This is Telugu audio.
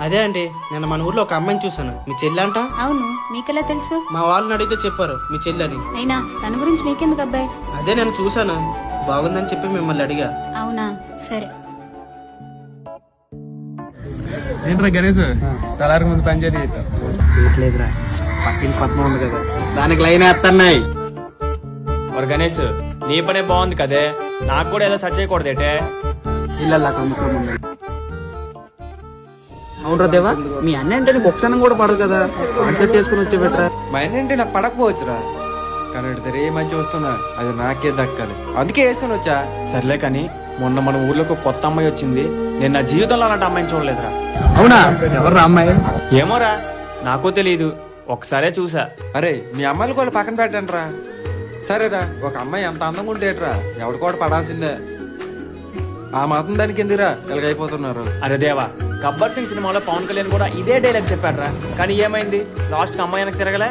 అదే అండి నేను మన ఊర్లో ఒక అమ్మాయిని చూసాను. మీ చెల్లి అంట. అవును, మీకెలా తెలుసు? మా వాళ్ళని అడిగితే చెప్పారు మీ చెల్లి అని. అయినా తన గురించి నీకెందుకు అబ్బాయి? అదే నేను చూసాను, బాగుందని చెప్పి మిమ్మల్ని అడిగా. అవునా, సరే. ఏంట్రా గణేష్ తలారి ముందు పంచాయతీ లేదురా, పక్కిన పద్మ ఉంది కదా, దానికి లైన్ వేస్తున్నాయి. మరి గణేష్ నీ పనే బాగుంది కదే, నాకు కూడా ఏదో సెట్ చేయకూడదేటే. ఇళ్ళల్లా కమిషన్ ఉంది. అవునరా దేవా, మీ అన్న అంటే నీకు ఒకసారి కూడా పడదు కదా, సెట్ చేసుకుని వచ్చే బెటరా. మా ఏంటంటే నాకు పడకపోవచ్చురా, కానీ ఇద్దరు ఏ మంచి వస్తున్నా అది నాకే దక్కాలి, అందుకే వేసుకొని వచ్చా. సర్లే కానీ మొన్న మన ఊర్లోకి ఒక కొత్త అమ్మాయి వచ్చింది. నేను నా జీవితంలో అలాంటి అమ్మాయిని చూడలేదురా. అవునా, ఎవరు అమ్మాయి? ఏమోరా, నాకు తెలీదు, ఒకసారే చూసా. అరే మీ అమ్మాయిలు కూడా పక్కన పెట్టండి రా. సరేరా, ఒక అమ్మాయి ఎంత అందంగా ఉంటేట్రా ఎవడు కూడా పడాల్సిందే. ఆ మాత్రం దానికి ఎందుకురా ఎలాగైపోతున్నారు? అరే దేవా, గబ్బర్ సింగ్ సినిమాలో పవన్ కళ్యాణ్ కూడా ఇదే డైలాగ్ చెప్పాడ్రా, కానీ ఏమైంది, లాస్ట్ కి అమ్మాయి వెనక్కి తిరగలే.